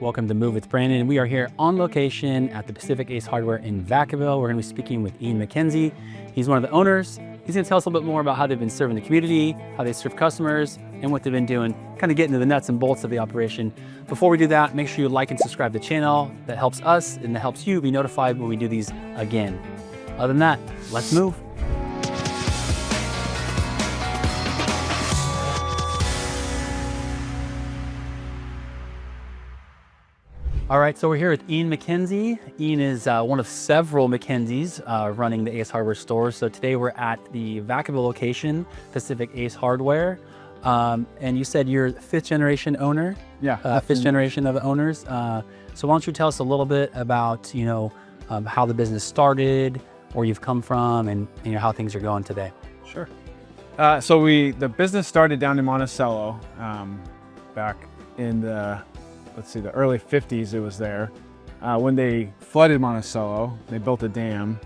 Welcome to Move with Brandon. We are here on location at the Pacific Ace Hardware in Vacaville. We're going to be speaking with Ian McKenzie. He's one of the owners. He's going to tell us a little bit more about how they've been serving the community, how they serve customers, and what they've been doing, kind of getting to the nuts and bolts of the operation. Before we do that, make sure you like and subscribe to the channel. That helps us and that helps you be notified when we do these again. Other than that, let's move. All right, so we're here with Ian McKenzie. Ian is one of several McKenzies running the Ace Hardware store. So today we're at the Vacaville location, Pacific Ace Hardware. And you said you're fifth generation owner? Yeah. Fifth generation of owners. So why don't you tell us a little bit about, how the business started, where you've come from, and how things are going today. Sure. So the business started down in Monticello back in the early 50s. It was there. When they flooded Monticello, they built a dam.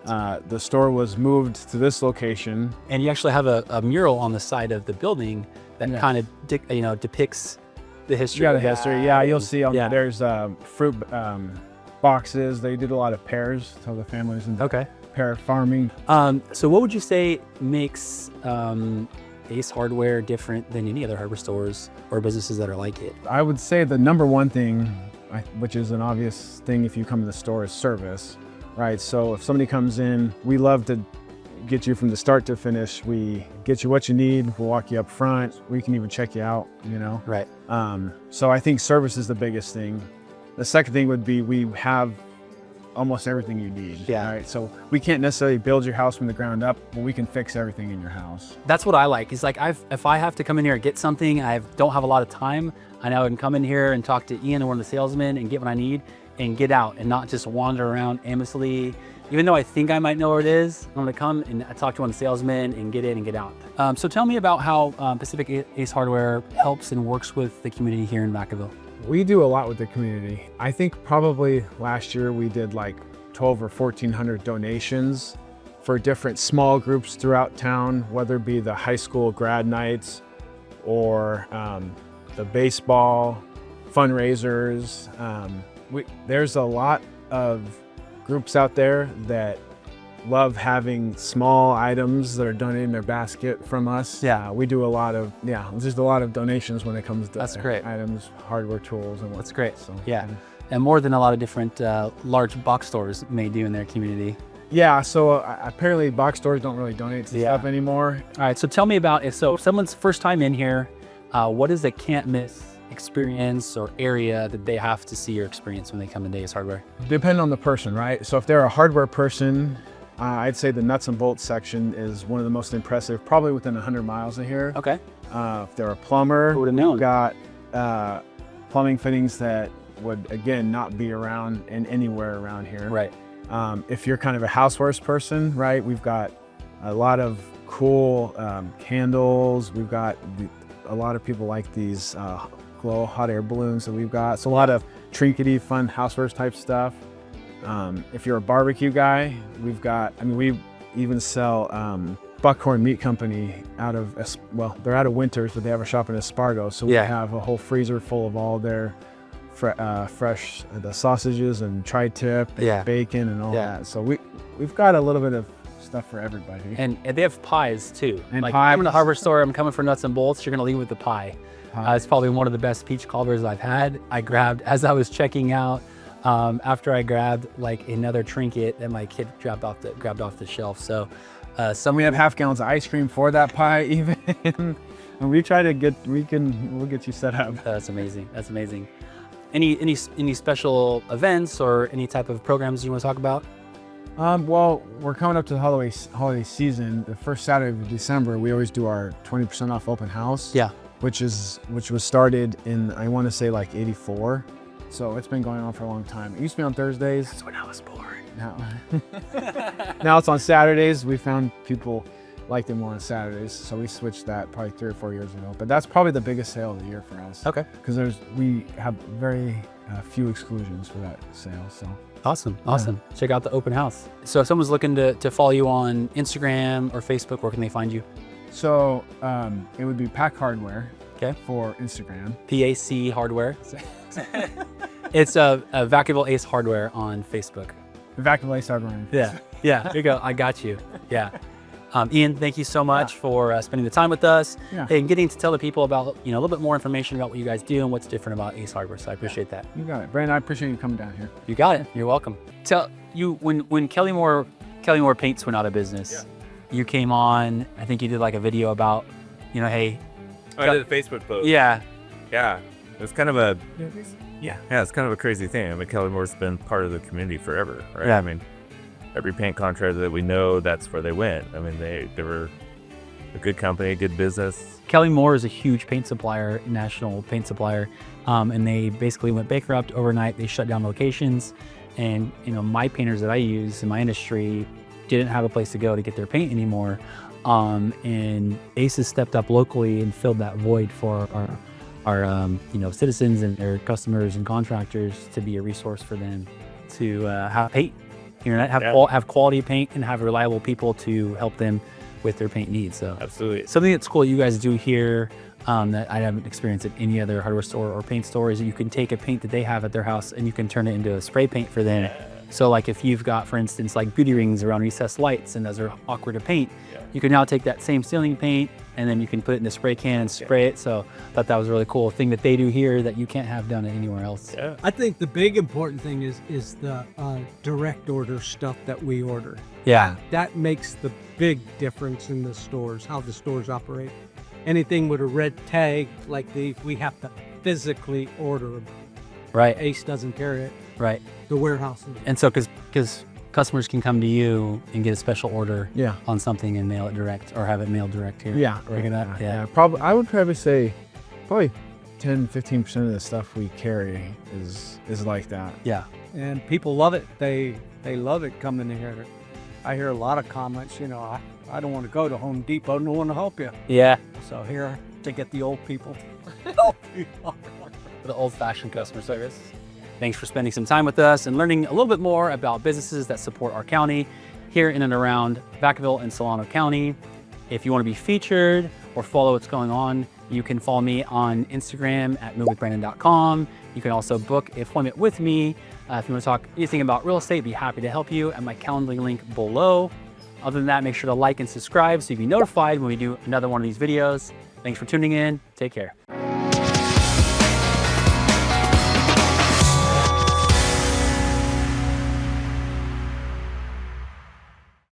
The store was moved to this location. And you actually have a mural on the side of the building that kind of depicts the history. Yeah, the history. Yeah, you'll see there's fruit boxes. They did a lot of pears, so the families in pear farming. So what would you say makes Ace Hardware different than any other hardware stores or businesses that are like it? I would say the number one thing, which is an obvious thing if you come to the store, is service, right? So if somebody comes in, we love to get you from the start to finish. We get you what you need. We'll walk you up front. We can even check you out, Right. So I think service is the biggest thing. The second thing would be we have almost everything you need. Yeah. Right. So we can't necessarily build your house from the ground up, but we can fix everything in your house. That's what I like. It's like if I have to come in here and get something, I don't have a lot of time. I know I can come in here and talk to Ian or one of the salesmen and get what I need and get out and not just wander around aimlessly. Even though I think I might know where it is, I'm gonna come and talk to one of the salesmen and get in and get out. So tell me about how Pacific Ace Hardware helps and works with the community here in Vacaville. We do a lot with the community. I think probably last year we did like 12 or 1,400 donations for different small groups throughout town, whether it be the high school grad nights or the baseball fundraisers. There's a lot of groups out there that love having small items that are donated in their basket from us. Yeah. We do a lot of, just a lot of donations when it comes to great. items, hardware, tools, and what. That's great. So, yeah. And more than a lot of different large box stores may do in their community. Yeah, so apparently box stores don't really donate to stuff anymore. All right, so tell me about if someone's first time in here, what is a can't miss experience or area that they have to see or experience when they come to Ace Hardware? Depending on the person, right? So if they're a hardware person, I'd say the nuts and bolts section is one of the most impressive, probably within 100 miles of here. Okay. If they're a plumber, who would have known? We've got plumbing fittings that would, again, not be around anywhere around here. Right. If you're kind of a housewares person, right, we've got a lot of cool candles. We've got a lot of people like these glow hot air balloons that we've got. So a lot of trinkety, fun housewares type stuff. If you're a barbecue guy, we've got, we even sell Buckhorn Meat Company they're out of Winters, but they have a shop in Espargo. So we have a whole freezer full of all their fresh the sausages and tri-tip and bacon and all that. So we've got a little bit of stuff for everybody. And they have pies too. And like pies. I'm in the hardware store, I'm coming for nuts and bolts, you're gonna leave with the pie. It's probably one of the best peach cobbers I've had. I grabbed, as I was checking out, after I grabbed like another trinket that my kid grabbed off the shelf. So we have half gallons of ice cream for that pie even. And we try to we'll get you set up. That's amazing. That's amazing. Any special events or any type of programs you want to talk about? Well, we're coming up to the holiday season. The first Saturday of December, we always do our 20% off open house. Yeah. Which was started in, I want to say, like 84. So it's been going on for a long time. It used to be on Thursdays. That's when I was born. Now it's on Saturdays. We found people like them more on Saturdays, so we switched that probably 3 or 4 years ago. But that's probably the biggest sale of the year for us. Okay. Because we have very few exclusions for that sale. So awesome. Check out the open house. So if someone's looking to follow you on Instagram or Facebook, where can they find you? So it would be Pack Hardware. Okay. For Instagram. PAC Hardware. It's a Vacaville Ace Hardware on Facebook. Vacaville Ace Hardware. Yeah, there you go. I got you. Yeah. Ian, thank you so much for spending the time with us and getting to tell the people about, a little bit more information about what you guys do and what's different about Ace Hardware. So I appreciate that. You got it. Brandon, I appreciate you coming down here. You got it. You're welcome. Tell you, when Kelly Moore Paints went out of business, you came on, I think you did like a video about, hey. I did a Facebook post. Yeah. Yeah. It was kind of a, it's kind of a crazy thing. I mean, Kelly Moore's been part of the community forever, right? Yeah. I mean, every paint contractor that we know, that's where they went. I mean, they were a good company, a good business. Kelly Moore is a huge paint supplier, national paint supplier, and they basically went bankrupt overnight. They shut down locations, and my painters that I use in my industry didn't have a place to go to get their paint anymore. And Ace has stepped up locally and filled that void for our citizens and their customers and contractors to be a resource for them to have paint. Have quality paint and have reliable people to help them with their paint needs. So absolutely, something that's cool you guys do here that I haven't experienced at any other hardware store or paint store is that you can take a paint that they have at their house and you can turn it into a spray paint for them. So like if you've got, for instance, like beauty rings around recessed lights and those are awkward to paint, you can now take that same ceiling paint and then you can put it in a spray can and spray it. So I thought that was a really cool thing that they do here that you can't have done anywhere else. Yeah. I think the big important thing is the direct order stuff that we order. Yeah. That makes the big difference in the stores, how the stores operate. Anything with a red tag like these, we have to physically order them. Right. Ace doesn't carry it. Right. The warehouses. And so because customers can come to you and get a special order on something and mail it direct or have it mailed direct here. Yeah. Pick it up. Yeah. Probably, I would probably say 10-15% of the stuff we carry is like that. Yeah. And people love it. They love it coming in here. I hear a lot of comments, I don't want to go to Home Depot, I don't want to help you. Yeah. So here to get the old people. The old-fashioned customer service. Thanks for spending some time with us and learning a little bit more about businesses that support our county here in and around Vacaville and Solano County. If you want to be featured or follow what's going on, you can follow me on Instagram at movewithbrandon.com. You can also book an appointment with me. If you want to talk anything about real estate, be happy to help you at my Calendly link below. Other than that, make sure to like and subscribe so you'll be notified when we do another one of these videos. Thanks for tuning in. Take care.